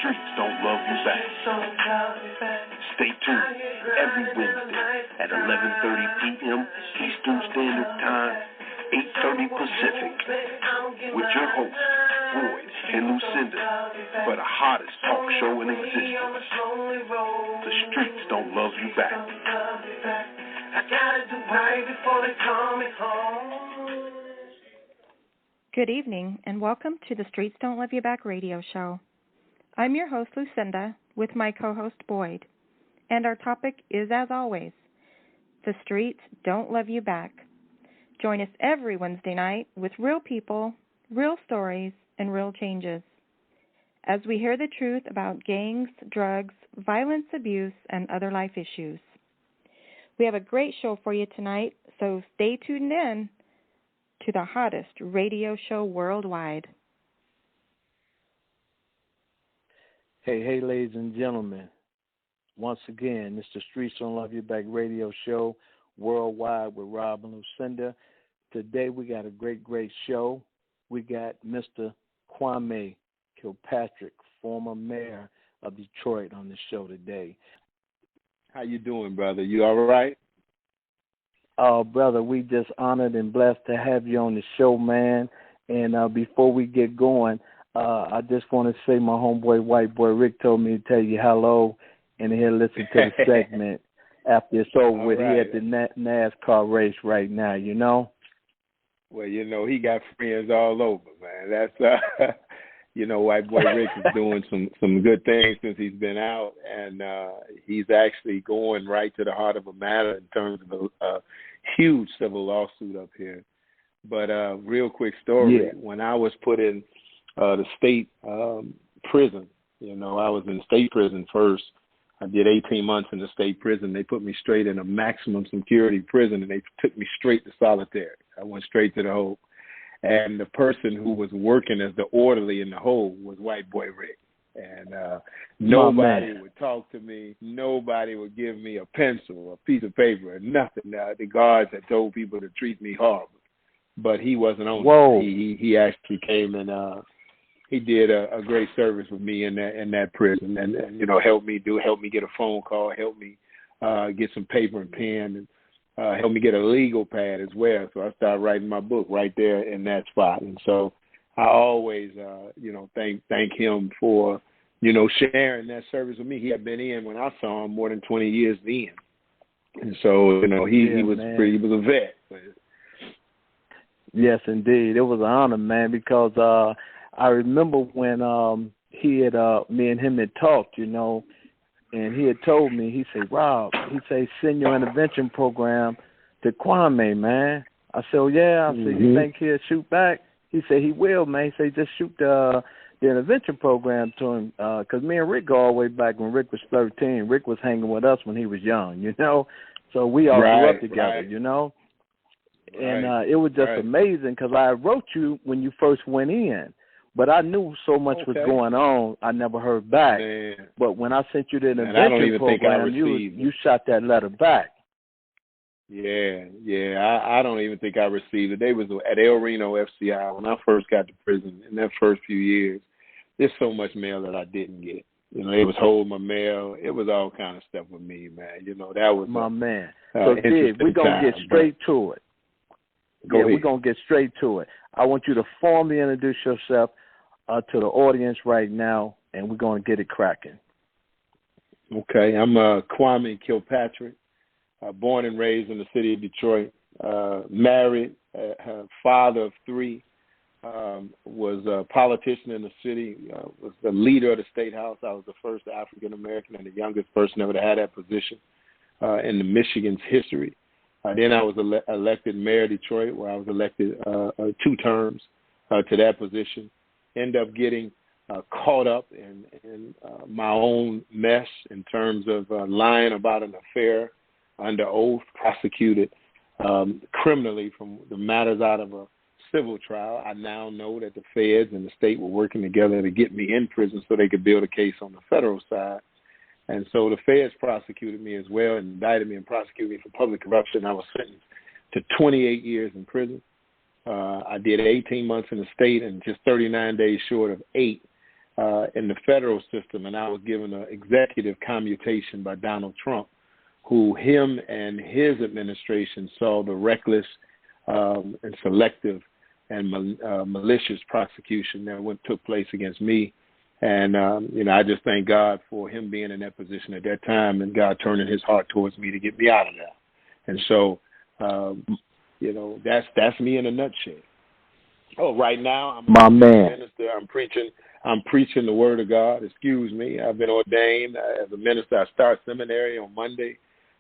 streets don't love you back. Stay tuned every Wednesday at 11:30 p.m. Eastern Standard Time, 8:30 Pacific, with your hosts, Boyd and Lucinda, for the hottest talk show in existence. The streets don't love you back. I gotta do right before they call me home. Good evening, and welcome to the Streets Don't Love You Back radio show. I'm your host, Lucinda, with my co-host, Boyd, and our topic is, as always, the streets don't love you back. Join us every Wednesday night with real people, real stories, and real changes, as we hear the truth about gangs, drugs, violence, abuse, and other life issues. We have a great show for you tonight, so stay tuned in to the hottest radio show worldwide. Hey, ladies and gentlemen. Once again, it's the Streets Don't Love You Back radio show worldwide with Rob and Lucinda. Today we got a great show. We got Mr. Kwame Kilpatrick, former mayor of Detroit, on the show today. How you doing, brother? You all right? Oh, brother, we just honored and blessed to have you on the show, man. And before we get going, I just want to say my homeboy, white boy Rick, told me to tell you hello, and he'll listen to the segment after it's over with. Right. He at the NASCAR race right now, you know? Well, you know, he got friends all over, man. That's, you know, white boy Rick is doing some good things since he's been out, and he's actually going right to the heart of a matter in terms of a huge civil lawsuit up here. But real quick story, when I was put in the state prison, you know, I was in state prison first. I did 18 months in the state prison. They put me straight in a maximum security prison, and they took me straight to solitary. I went straight to the hole. And the person who was working as the orderly in the hole was white boy Rick. And nobody would talk to me. Nobody would give me a pencil, a piece of paper, or nothing. The guards had told people to treat me horrible. But he wasn't on it. He actually came and he did a great service with me in that prison, and you know, helped me get a phone call, helped me get some paper and pen, and helped me get a legal pad as well. So I started writing my book right there in that spot. And so I always, you know, thank him for, you know, sharing that service with me. He had been in when I saw him more than 20 years in. And so, you know, he was a vet. Yes, indeed. It was an honor, man, because I remember when he had, me and him had talked, you know, and he had told me, he said, Rob, he said, send your intervention program to Kwame, man. I said, oh, yeah. I said, you think he'll shoot back? He said, he will, man. He said, just shoot the intervention program to him. Because me and Rick go all the way back when Rick was 13. Rick was hanging with us when he was young, you know. So we all grew up together, you know. And it was just amazing because I wrote you when you first went in. But I knew so much was going on, I never heard back. Man. But when I sent you the intervention program, you shot that letter back. Yeah. I don't even think I received it. They was at El Reno FCI when I first got to prison in that first few years. There's so much mail that I didn't get. You know, it was holding my mail. It was all kind of stuff with me, man. You know, that was my man. So, Dig, we're going to get straight to it. We're going to get straight to it. I want you to formally introduce yourself to the audience right now, and we're going to get it cracking. Okay, I'm Kwame Kilpatrick, born and raised in the city of Detroit, married, father of three, was a politician in the city, was the leader of the State House. I was the first African-American and the youngest person ever to have that position in the Michigan's history. Then I was elected mayor of Detroit, where I was elected 2 terms to that position. End up getting caught up in my own mess in terms of lying about an affair under oath, prosecuted criminally from the matters out of a civil trial. I now know that the feds and the state were working together to get me in prison so they could build a case on the federal side. And so the feds prosecuted me as well, indicted me and prosecuted me for public corruption. I was sentenced to 28 years in prison. I did 18 months in the state and just 39 days short of 8 in the federal system, and I was given an executive commutation by Donald Trump, who him and his administration saw the reckless and selective and malicious prosecution that took place against me. And, I just thank God for him being in that position at that time and God turning his heart towards me to get me out of there. And so, that's me in a nutshell. Oh, right now I'm a minister. I'm preaching the word of God. Excuse me. I've been ordained as a minister. I start seminary on Monday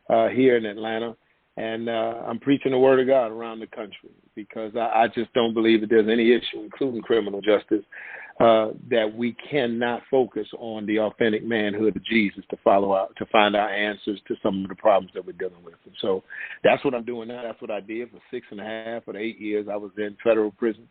here in Atlanta. And I'm preaching the word of God around the country because I just don't believe that there's any issue, including criminal justice, that we cannot focus on the authentic manhood of Jesus to find our answers to some of the problems that we're dealing with. And so that's what I'm doing now. That's what I did for 6.5 or 8 years. I was in federal prison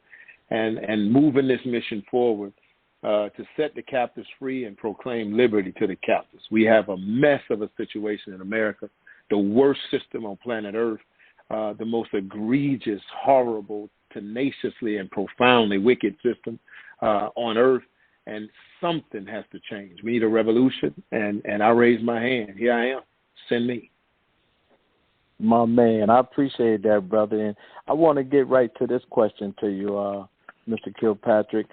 and moving this mission forward to set the captives free and proclaim liberty to the captives. We have a mess of a situation in America. The worst system on planet Earth, the most egregious, horrible, tenaciously and profoundly wicked system on Earth, and something has to change. We need a revolution, and I raise my hand. Here I am. Send me. My man, I appreciate that, brother. And I want to get right to this question to you, Mr. Kilpatrick.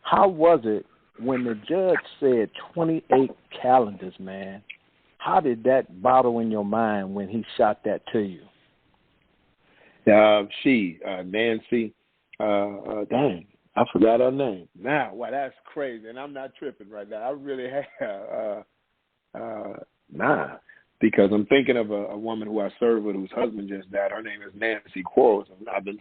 How was it when the judge said 28 calendars, man? How did that bottle in your mind when he shot that to you? Nancy, dang, I forgot her name. Now, that's crazy, and I'm not tripping right now. I really have, because I'm thinking of a woman who I serve with whose husband just died. Her name is Nancy Quarles.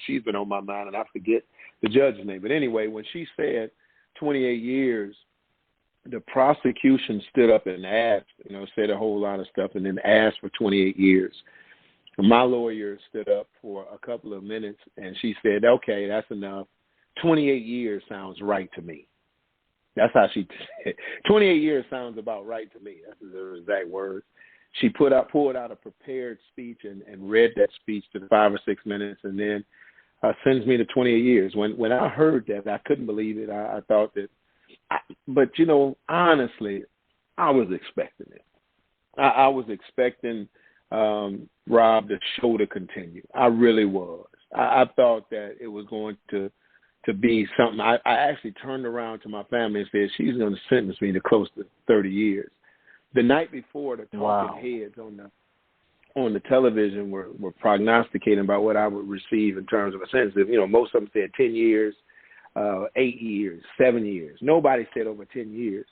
She's been on my mind, and I forget the judge's name. But anyway, when she said 28 years, the prosecution stood up and asked, said a whole lot of stuff and then asked for 28 years. My lawyer stood up for a couple of minutes and she said, okay, that's enough. 28 years sounds right to me. That's how she said 28 years sounds about right to me. That's her exact words. She pulled out a prepared speech and read that speech to 5 or 6 minutes and then sends me to 28 years. When I heard that, I couldn't believe it. I thought that, but honestly, I was expecting it. I was expecting Rob, the show to continue. I really was. I thought that it was going to be something. I actually turned around to my family and said, she's going to sentence me to close to 30 years. The night before, the talking heads on the television were prognosticating about what I would receive in terms of a sentence. Most of them said 10 years. 8 years, 7 years. Nobody said over 10 years.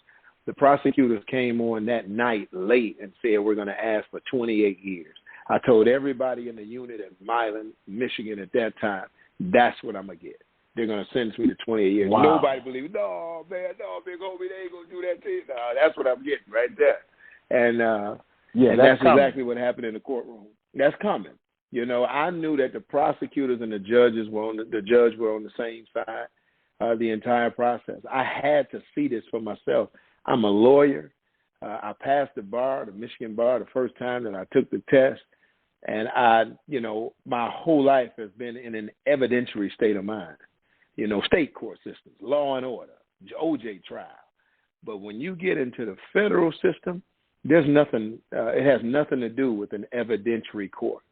The prosecutors came on that night late and said, we're going to ask for 28 years. I told everybody in the unit at Milan, Michigan at that time, that's what I'm going to get. They're going to sentence me to 28 years. Wow. Nobody believed, big homie, they ain't going to do that to you. No, that's what I'm getting right there. And, and that's exactly what happened in the courtroom. That's coming. I knew that the prosecutors and the judges were on the same side. The entire process. I had to see this for myself. I'm a lawyer. I passed the Michigan bar, the first time that I took the test. And my whole life has been in an evidentiary state of mind. State court systems, law and order, OJ trial. But when you get into the federal system, there's nothing, it has nothing to do with an evidentiary court.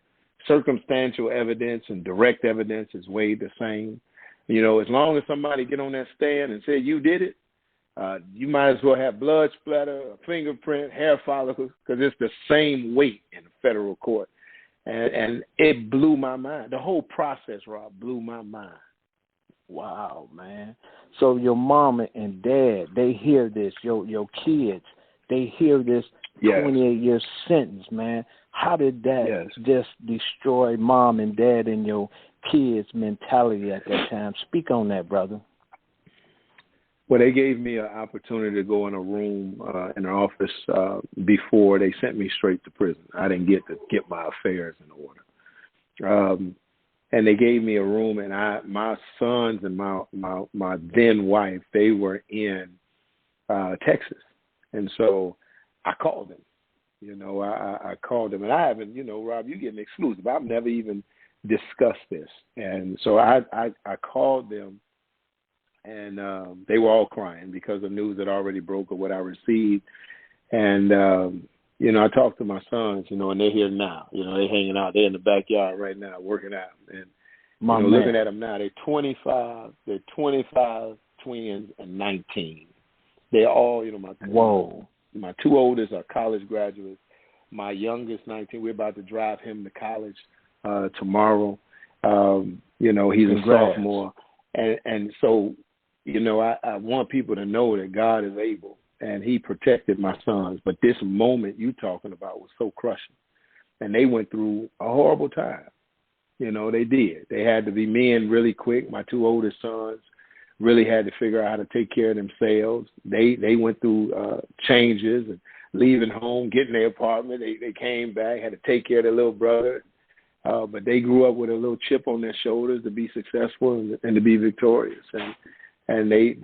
Circumstantial evidence and direct evidence is weighed the same. As long as somebody get on that stand and say you did it, you might as well have blood splatter, a fingerprint, hair follicles, because it's the same weight in the federal court. And it blew my mind. The whole process, Rob, blew my mind. Wow, man. So your mama and dad, they hear this, your kids, they hear this 28-year sentence, man. How did that just destroy mom and dad and your kids' mentality at that time? Speak on that, brother. Well, they gave me an opportunity to go in a room in an office before they sent me straight to prison. I didn't get to get my affairs in order. And they gave me a room, and my sons and my then wife, they were in Texas. And so I called them. I called them, and I haven't, Rob, you getting exclusive. I've never even discussed this. And so I called them and they were all crying because the news had already broke of what I received. And, I talked to my sons, and they're here now. They're hanging out. They're in the backyard right now working out. And looking at them now, they're 25. They're 25 twins and 19. They're all, my two oldest are college graduates. My youngest, 19, we're about to drive him to college tomorrow. He's a sophomore. And so, I want people to know that God is able, and he protected my sons. But this moment you talking about was so crushing. And they went through a horrible time. They did. They had to be men really quick. My two oldest sons really had to figure out how to take care of themselves. They went through changes and leaving home, getting their apartment. They came back, had to take care of their little brother. But they grew up with a little chip on their shoulders to be successful and to be victorious. And they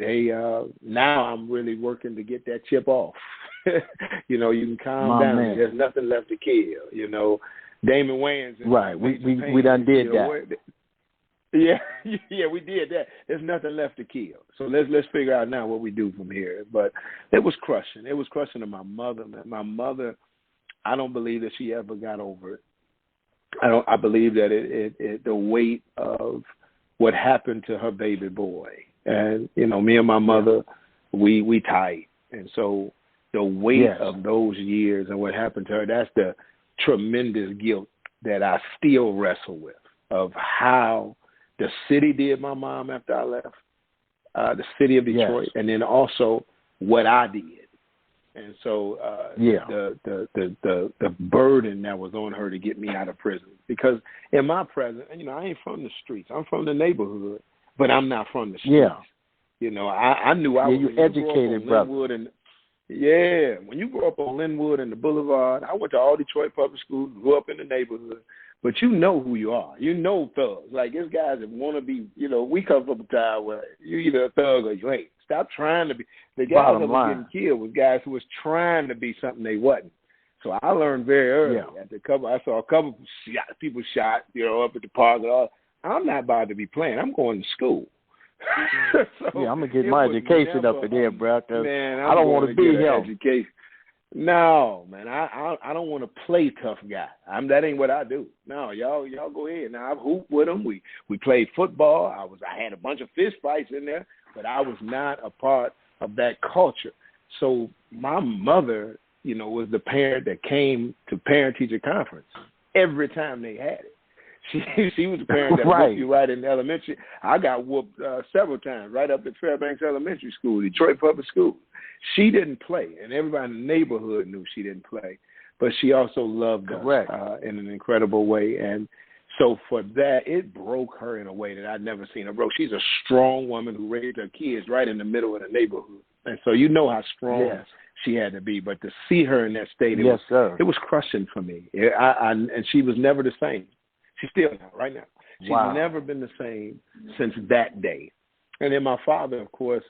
now I'm really working to get that chip off. You can calm down. Man. There's nothing left to kill. Damon Wayans. Right. We done did that. Yeah, we did that. There's nothing left to kill. So let's figure out now what we do from here. But it was crushing. It was crushing to my mother. Man. My mother, I don't believe that she ever got over it. I believe that it the weight of what happened to her baby boy. And, me and my mother, we tight. And so the weight of those years and what happened to her, that's the tremendous guilt that I still wrestle with, of how the city did my mom after I left, the city of Detroit, and then also what I did. And so the burden that was on her to get me out of prison. Because in my present, I ain't from the streets. I'm from the neighborhood, but I'm not from the streets. Yeah. I knew I was educated, brother. When you grew up on Linwood and the Boulevard, I went to all Detroit public schools, grew up in the neighborhood. But you know who you are. You know thugs. Like, there's guys that want to be, we come from a time where you either a thug or you ain't. Stop trying to be. The guys that were getting killed was guys who was trying to be something they wasn't. So I learned very early. I saw a couple people shot, up at the park. I'm not about to be playing. I'm going to school. I'm going to get my education up in there, bro. Man, I don't want to be here. No, man, I don't want to play tough guy. That ain't what I do. No, y'all go ahead. Now, I've hooped with them. We played football. I had a bunch of fist fights in there, but I was not a part of that culture. So my mother, was the parent that came to parent-teacher conference every time they had it. She was the parent that whooped you right in elementary. I got whooped several times right up at Fairbanks Elementary School, Detroit Public School. She didn't play, and everybody in the neighborhood knew she didn't play. But she also loved us in an incredible way. And so for that, it broke her in a way that I'd never seen her broke. She's a strong woman who raised her kids right in the middle of the neighborhood. And so you know how strong she had to be. But to see her in that state, it was crushing for me. And she was never the same. She's still not right now. She's never been the same since that day. And then my father, of course,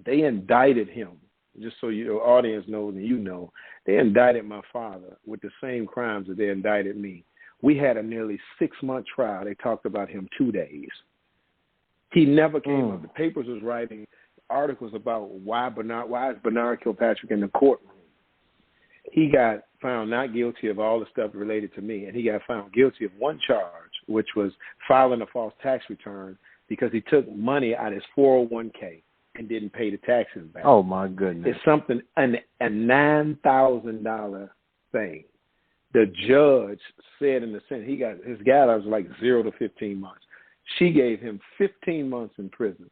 they indicted him. Just so your audience knows and you know, they indicted my father with the same crimes that they indicted me. We had a nearly 6-month trial. They talked about him 2 days. He never came up. The papers was writing articles about why is Bernard Kilpatrick in the courtroom. He got found not guilty of all the stuff related to me, and he got found guilty of one charge, which was filing a false tax return because he took money out of his 401k and didn't pay the taxes back. Oh, my goodness. It's something, a $9,000 thing. The judge said in the Senate, his guidelines was like 0 to 15 months. She gave him 15 months in prison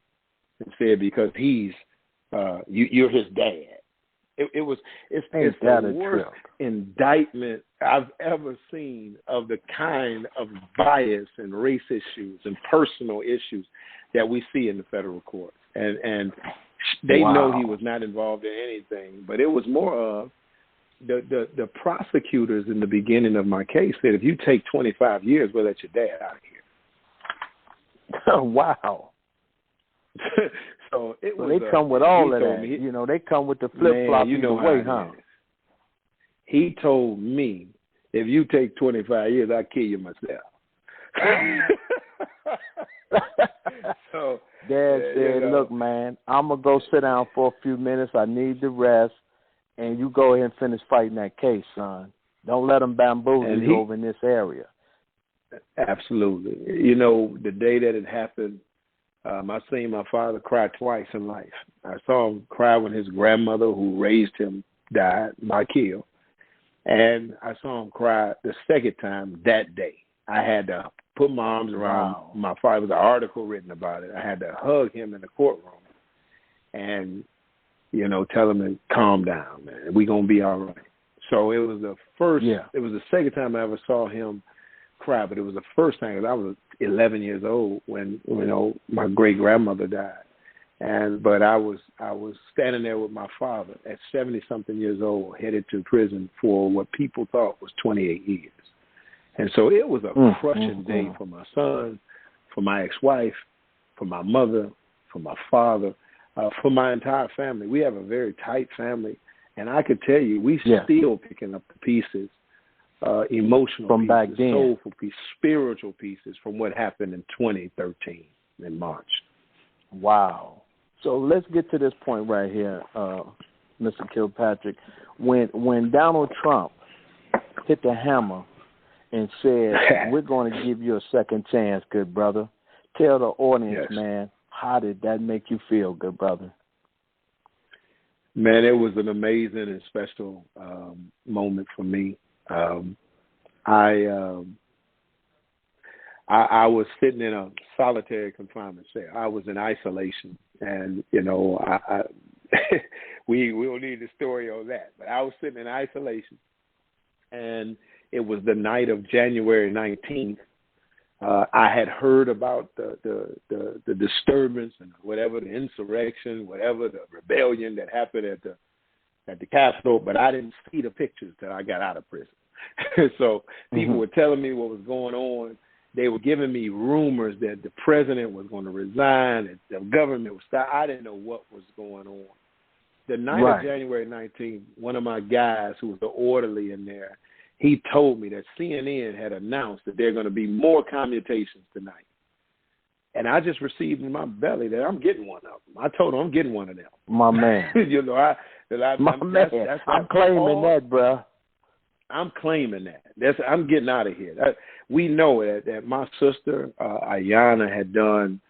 and said because you're his dad. It's the worst indictment I've ever seen of the kind of bias and race issues and personal issues that we see in the federal courts. And they know he was not involved in anything, but it was more of the prosecutors in the beginning of my case said, if you take 25 years, we'll let your dad out of here. Wow. So it was. They come with all of that. They come with the flip-flop either way, huh? He told me, if you take 25 years, I'll kill you myself. So Dad said, look, man, I'm going to go sit down for a few minutes. I need the rest. And you go ahead and finish fighting that case, son. Don't let them bamboozle you over in this area. Absolutely. You know, the day that it happened, I seen my father cry twice in life. I saw him cry when his grandmother, who raised him, died by kill. And I saw him cry the second time that day. I had to put my arms around my father. There was an article written about it. I had to hug him in the courtroom and, you know, tell him to calm down, man. We're going to be all right. So it was the first, it was the second time I ever saw him cry, but it was the first time, because I was 11 years old when, you know, my great-grandmother died. But I was standing there with my father at 70-something years old, headed to prison for what people thought was 28 years. And so it was a crushing day for my son, for my ex-wife, for my mother, for my father, for my entire family. We have a very tight family, and I could tell you, we still picking up the pieces, emotional from pieces, back then, soulful pieces, spiritual pieces from what happened in 2013 in March. Wow. So let's get to this point right here, Mr. Kilpatrick. When Donald Trump hit the hammer and said, we're going to give you a second chance, good brother, tell the audience, man, how did that make you feel, good brother? Man, it was an amazing and special moment for me. I was sitting in a solitary confinement cell. I was in isolation, and you know, we will need the story on that. But I was sitting in isolation, and it was the night of January 19th. I had heard about the disturbance and whatever, the insurrection, whatever, the rebellion that happened at the Capitol, but I didn't see the pictures till I got out of prison. So people were telling me what was going on. They were giving me rumors that the president was going to resign, that the government was stop. I didn't know what was going on. The night of January 19th, one of my guys who was the orderly in there, he told me that CNN had announced that there are going to be more commutations tonight. And I just received in my belly that I'm getting one of them. I told him I'm getting one of them. My man. You know, I'm claiming that, bro. I'm claiming that. I'm getting out of here. We know that my sister, Ayana, had done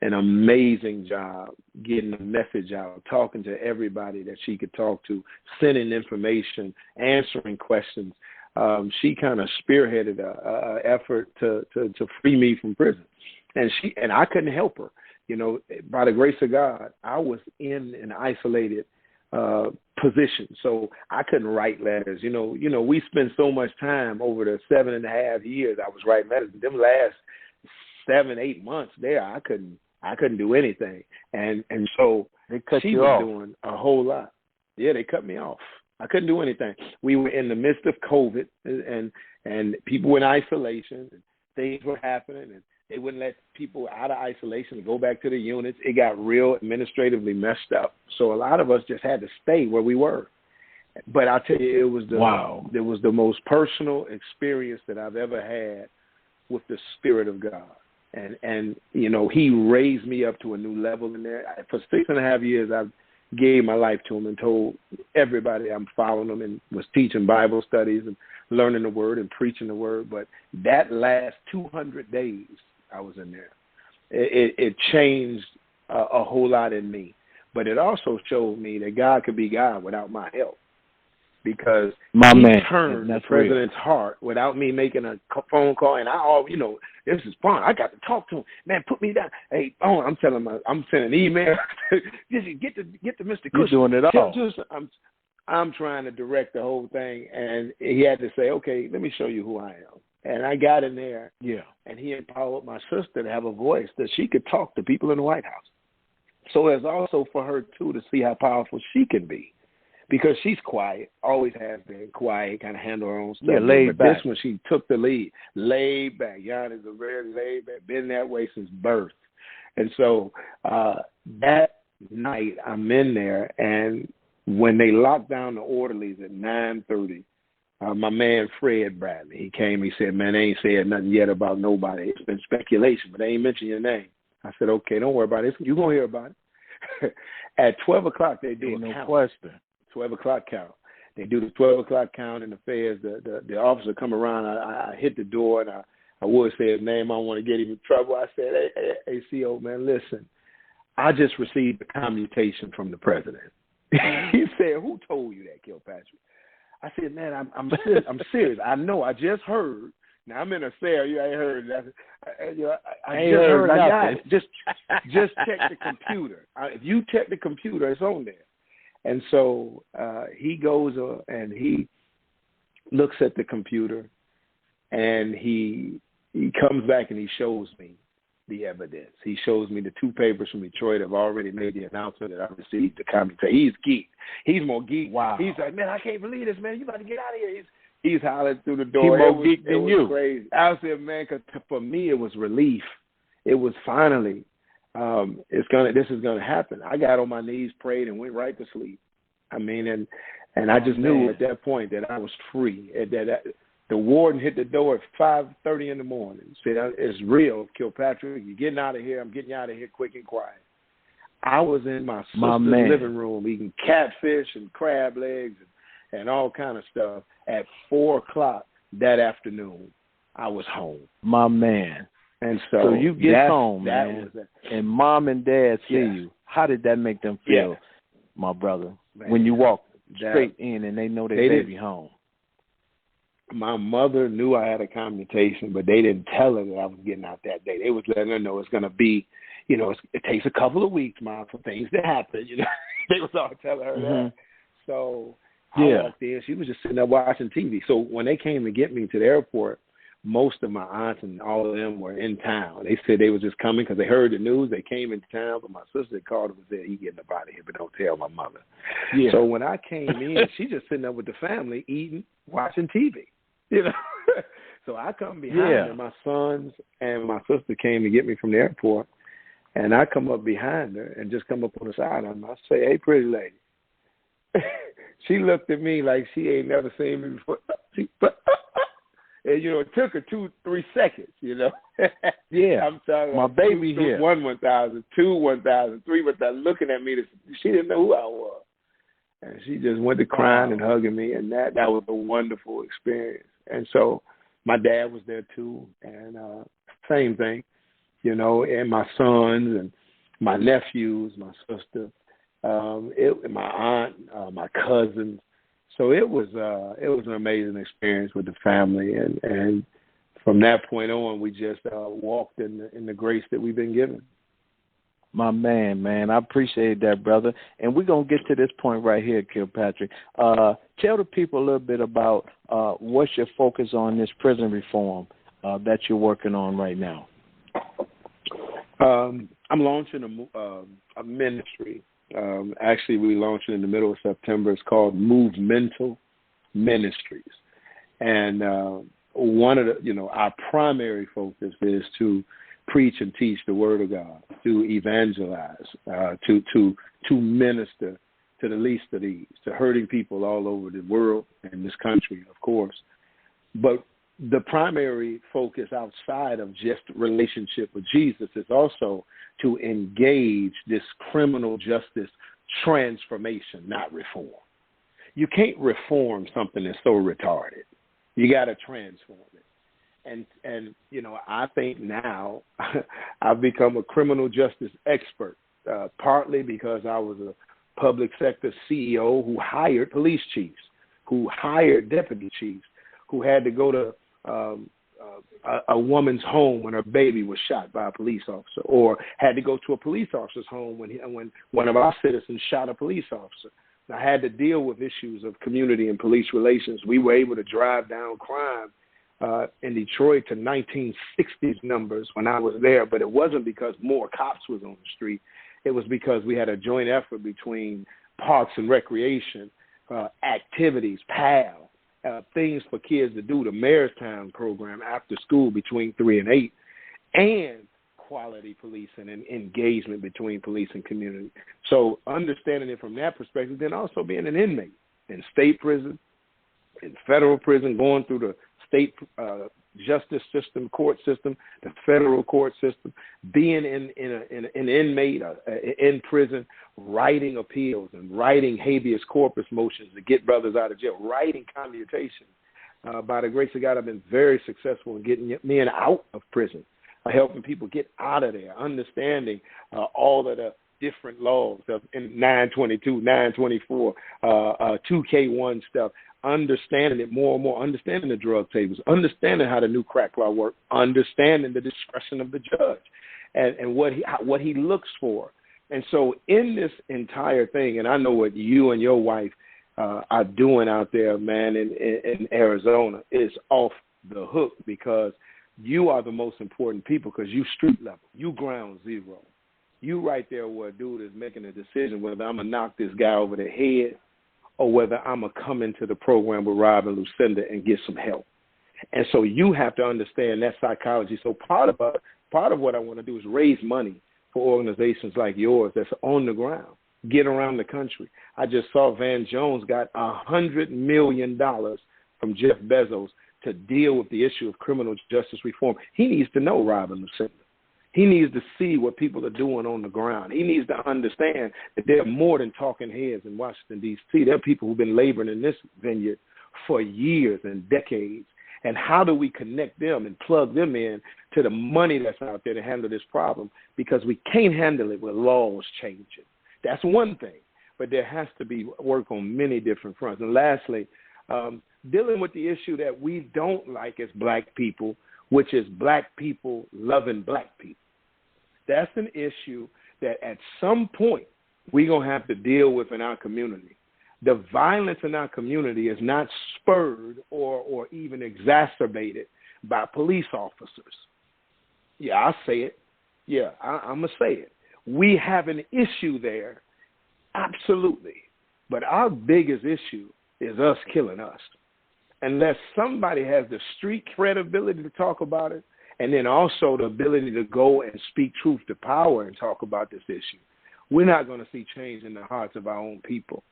an amazing job getting the message out, talking to everybody that she could talk to, sending information, answering questions. She kind of spearheaded an effort to free me from prison, and I couldn't help her. You know, by the grace of God, I was in an isolated position, so I couldn't write letters. You know, we spent so much time over the 7.5 years I was writing letters. Them last 7-8 months there, I couldn't do anything, and so she was doing a whole lot. Yeah, they cut me off. I couldn't do anything. We were in the midst of COVID, and people were in isolation, and things were happening, and they wouldn't let people out of isolation go back to the units. It got real administratively messed up. So a lot of us just had to stay where we were. But I'll tell you, it was the most personal experience that I've ever had with the Spirit of God. And you know, He raised me up to a new level in there. For 6.5 years, I've gave my life to Him and told everybody I'm following Him, and was teaching Bible studies and learning the Word and preaching the Word. But that last 200 days I was in there, it changed a whole lot in me. But it also showed me that God could be God without my help, because He turned the president's heart without me making a phone call. And this is fun. I got to talk to him. Man, put me down. Hey, I'm telling him, I'm sending email. get to Mr. Cush. You're doing it all. I'm trying to direct the whole thing, and he had to say, okay, let me show you who I am. And I got in there, and he empowered my sister to have a voice that she could talk to people in the White House. So it's also for her, too, to see how powerful she can be. Because she's quiet, always has been quiet, kind of handle her own stuff. Yeah, laid back. This one, she took the lead, laid back. Jan is a very laid back, been that way since birth. And so that night, I'm in there, and when they locked down the orderlies at 9:30, my man Fred Bradley, he came, he said, man, they ain't said nothing yet about nobody. It's been speculation, but they ain't mentioned your name. I said, okay, don't worry about it. You're going to hear about it. At 12 o'clock, they do a count. No question. 12 o'clock count. They do the 12 o'clock count in the feds. The officer come around. I hit the door, and I would say his name. I don't want to get him in trouble. I said, hey, CO, man, listen. I just received a commutation from the president. He said, who told you that, Kilpatrick? I said, man, I'm serious. I know. I just heard. Now, I'm in a cell. You ain't heard that. I just heard. I got it. Just check the computer. If you check the computer, it's on there. And so he goes and he looks at the computer, and he comes back and he shows me the evidence. He shows me the 2 papers from Detroit. I've already made the announcement that I received the commutation. He's geek. He's more geek. Wow. He's like, man, I can't believe this, man. You got to get out of here. He's hollering through the door. He's more geek than you. Crazy. I said, man, because for me it was relief. It was finally, this is gonna happen. I got on my knees, prayed, and went right to sleep. I mean, and I just knew at that point that I was free. That the warden hit the door at 5:30 in the morning. Said, it's real, Kilpatrick. You're getting out of here. I'm getting you out of here quick and quiet. I was in my sister's living room eating catfish and crab legs and all kind of stuff. At 4 o'clock that afternoon, I was home. My man. And so you get home, man, and mom and dad see you. How did that make them feel, my brother, when you walk straight in and they know their baby home? My mother knew I had a commutation, but they didn't tell her that I was getting out that day. They was letting her know it's going to be, it takes a couple of weeks, Mom, for things to happen. They was all telling her that. So I walked in. She was just sitting there watching TV. So when they came to get me to the airport, most of my aunts and all of them were in town. They said they was just coming because they heard the news. They came in town, but my sister called and said, "He getting up out of here, but don't tell my mother." Yeah. So when I came in, she just sitting there with the family, eating, watching TV. So I come behind her. My sons and my sister came to get me from the airport, and I come up behind her and just come up on the side of her. I say, "Hey, pretty lady." She looked at me like she ain't never seen me before. And, it took her 2-3 seconds, Yeah. I'm sorry. My baby here. 1,000, 2, 1,000, 3, 1,000, looking at me. She didn't know who I was. And she just went to crying and hugging me, and that was a wonderful experience. And so my dad was there, too, and same thing, and my sons and my nephews, my sister, my aunt, my cousins. So it was an amazing experience with the family, and from that point on, we just walked in the grace that we've been given. My man, I appreciate that, brother. And we're gonna get to this point right here, Kilpatrick. Tell the people a little bit about what's your focus on this prison reform that you're working on right now. I'm launching a ministry. Actually, we launched it in the middle of September. It's called Movemental Ministries. And one of our primary focus is to preach and teach the Word of God, to evangelize, to minister to the least of these, to hurting people all over the world and this country, of course. But the primary focus outside of just relationship with Jesus is also to engage this criminal justice transformation, not reform. You can't reform something that's so retarded. You got to transform it. And I think now I've become a criminal justice expert, partly because I was a public sector CEO who hired police chiefs, who hired deputy chiefs, who had to go to a woman's home when her baby was shot by a police officer, or had to go to a police officer's home when one of our citizens shot a police officer. I had to deal with issues of community and police relations. We were able to drive down crime in Detroit to 1960s numbers when I was there, but it wasn't because more cops was on the street. It was because we had a joint effort between Parks and Recreation, activities, PAL, things for kids to do, the Mayor's Town program after school between 3 and 8, and quality policing and engagement between police and community. So understanding it from that perspective, then also being an inmate in state prison, in federal prison, going through the state justice system, court system, the federal court system, being an inmate in prison, writing appeals and writing habeas corpus motions to get brothers out of jail, writing commutations. By the grace of God, I've been very successful in getting men out of prison, helping people get out of there, understanding all of the different laws in 922, 924, 2K1 stuff, understanding it more and more, understanding the drug tables, understanding how the new crack law works, understanding the discretion of the judge and what he looks for. And so in this entire thing, and I know what you and your wife are doing out there, man, in Arizona is off the hook, because you are the most important people, because you street level, you ground zero. You right there where a dude is making a decision whether I'm going to knock this guy over the head or whether I'm going to come into the program with Rob and Lucinda and get some help. And so you have to understand that psychology. So part of what I want to do is raise money for organizations like yours that's on the ground, get around the country. I just saw Van Jones got $100 million from Jeff Bezos to deal with the issue of criminal justice reform. He needs to know Rob and Lucinda. He needs to see what people are doing on the ground. He needs to understand that they're more than talking heads in Washington, D.C. There are people who've been laboring in this vineyard for years and decades. And how do we connect them and plug them in to the money that's out there to handle this problem? Because we can't handle it with laws changing. That's one thing. But there has to be work on many different fronts. And lastly, dealing with the issue that we don't like as black people, which is black people loving black people. That's an issue that at some point we're going to have to deal with in our community. The violence in our community is not spurred or even exacerbated by police officers. Yeah, I'll say it. Yeah, I'm going to say it. We have an issue there, absolutely. But our biggest issue is us killing us. Unless somebody has the street credibility to talk about it, and then also the ability to go and speak truth to power and talk about this issue, we're not going to see change in the hearts of our own people.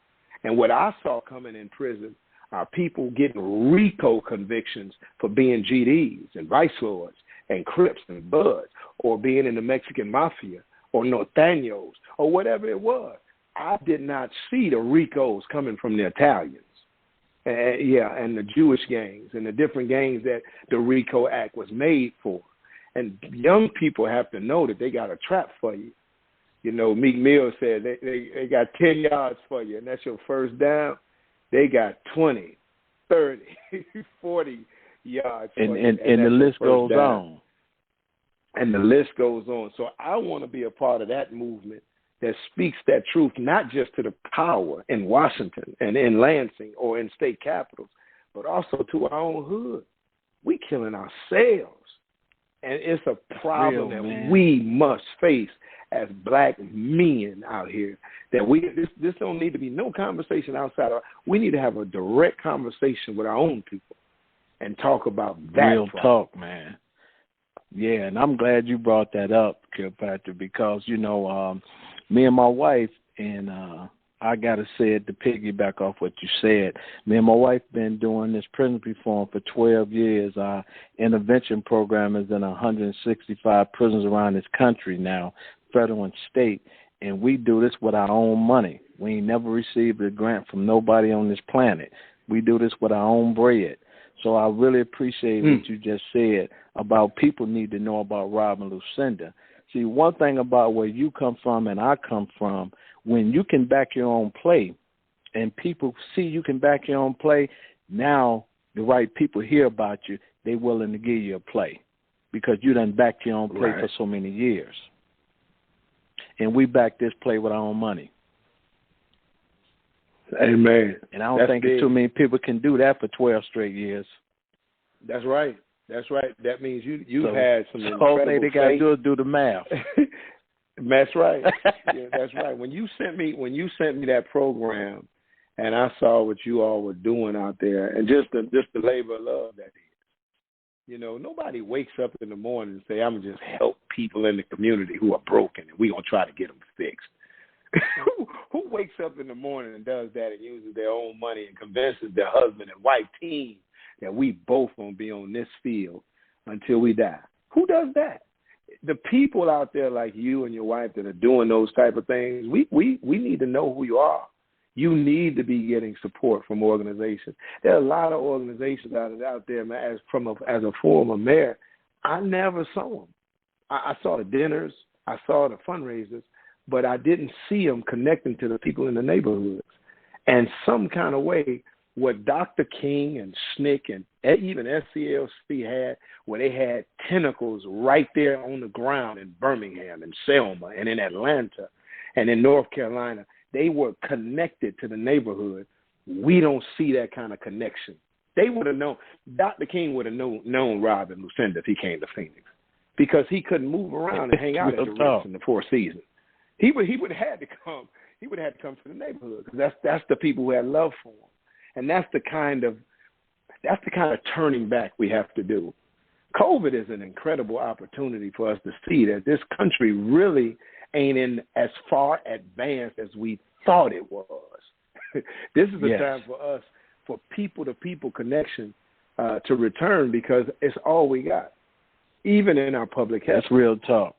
And what I saw coming in prison are people getting RICO convictions for being GDs and vice lords and Crips and Bloods, or being in the Mexican mafia or Norteños or whatever it was. I did not see the RICOs coming from the Italians. And the Jewish gangs and the different gangs that the RICO Act was made for. And young people have to know that they got a trap for you. You know, Meek Mill said they got 10 yards for you, and that's your first down. They got 20, 30, 40 yards for you. And the list goes on. And the list goes on. So I want to be a part of that movement that speaks that truth, not just to the power in Washington and in Lansing or in state capitals, but also to our own hood. We killing ourselves. And it's a problem that we must face as black men out here. That this don't need to be no conversation outside of. We need to have a direct conversation with our own people and talk about that. Real talk, man. Yeah, and I'm glad you brought that up, Kilpatrick, because, you know, me and my wife, and I got to say it to piggyback off what you said, me and my wife been doing this prison reform for 12 years. Our intervention program is in 165 prisons around this country now, federal and state, and we do this with our own money. We ain't never received a grant from nobody on this planet. We do this with our own bread. So I really appreciate what you just said about people need to know about Rob and Lucinda. See, one thing about where you come from and I come from, when you can back your own play and people see you can back your own play, now the right people hear about you, they willing to give you a play because you done backed your own play for so many years. And we back this play with our own money. Amen. And I don't think too many people can do that for 12 straight years. That's right. That's right. That means you've had some incredible all they got to do is do the math. That's right. Yeah, that's right. When you sent me that program, and I saw what you all were doing out there, and just the labor of love that is. You know, nobody wakes up in the morning and say, "I'm gonna just help people in the community who are broken, and we're gonna try to get them fixed." Who wakes up in the morning and does that and uses their own money and convinces their husband and wife team that we both gonna be on this field until we die. Who does that? The people out there like you and your wife that are doing those type of things, we need to know who you are. You need to be getting support from organizations. There are a lot of organizations out there, man, as a former mayor. I never saw them. I saw the dinners, I saw the fundraisers, but I didn't see them connecting to the people in the neighborhoods. And some kind of way, what Dr. King and SNCC and even SCLC had, where they had tentacles right there on the ground in Birmingham and Selma and in Atlanta and in North Carolina, they were connected to the neighborhood. We don't see that kind of connection. They would have known, Dr. King would have known Rob and Lucinda if he came to Phoenix, because he couldn't move around and hang out at the Ritz in the Four Seasons. He would have had to come. He would have had to come to the neighborhood, because that's the people who had love for him, and that's the kind of turning back we have to do. COVID is an incredible opportunity for us to see that this country really ain't in as far advanced as we thought it was. This is a time for us, for people-to-people connection to return, because it's all we got, even in our public health. That's real talk.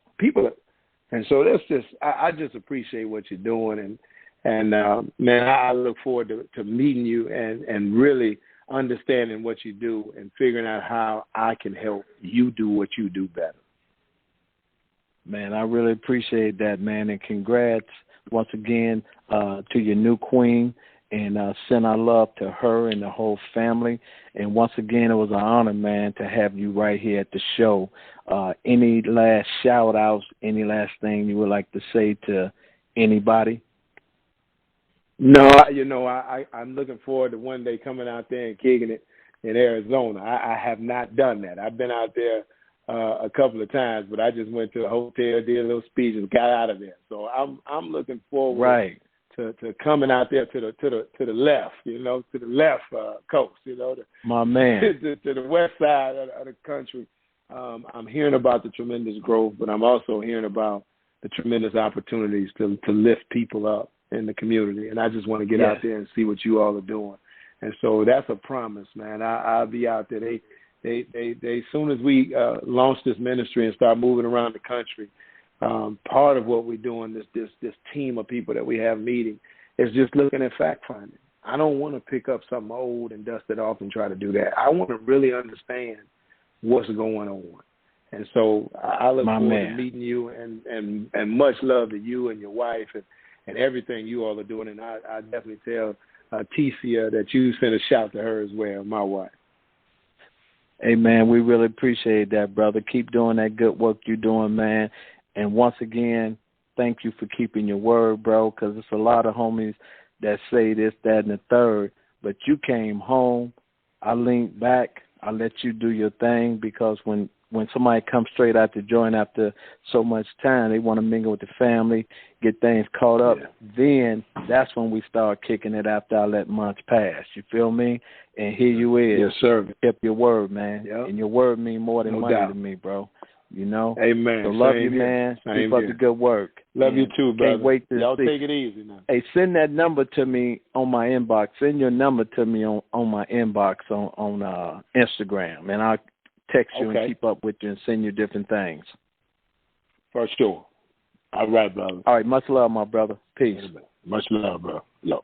And so that's just, I just appreciate what you're doing, and man, I look forward to meeting you and really understanding what you do and figuring out how I can help you do what you do better. Man, I really appreciate that, man, and congrats once again to your new queen, and send our love to her and the whole family. And once again, it was an honor, man, to have you right here at the show. Any last shout-outs, any last thing you would like to say to anybody? No, I'm looking forward to one day coming out there and kicking it in Arizona. I have not done that. I've been out there a couple of times, but I just went to a hotel, did a little speech, and got out of there. So I'm looking forward to coming out there to the left, to the left coast, my man, to the west side of the country. I'm hearing about the tremendous growth, but I'm also hearing about the tremendous opportunities to lift people up in the community. And I just want to get out there and see what you all are doing. And so that's a promise, man. I'll be out there. They as soon as we launch this ministry and start moving around the country, part of what we're doing, this team of people that we have meeting, is just looking at fact finding. I don't want to pick up something old and dust it off and try to do that. I want to really understand what's going on. And so I look forward to meeting you, and much love to you and your wife and everything you all are doing. And I definitely tell Ticia that you send a shout to her as well, my wife. Hey, man, we really appreciate that, brother. Keep doing that good work you're doing, man. And once again, thank you for keeping your word, bro, because there's a lot of homies that say this, that, and the third. But you came home. I leaned back. I let you do your thing, because when somebody comes straight out the joint after so much time, they want to mingle with the family, get things caught up. Then that's when we start kicking it after I let months pass. You feel me? And here you is. Yes, sir. Kept your word, man. Yep. And your word mean more than money to me, bro. Amen. So love you, man. Keep up the good work. Love you too, brother. Can't wait to Y'all see. Take it easy now. Hey, send that number to me on my inbox. Send your number to me on my inbox on Instagram, and I'll text you and keep up with you and send you different things. For sure. All right, brother. All right, much love, my brother. Peace. Much love, bro. Yo.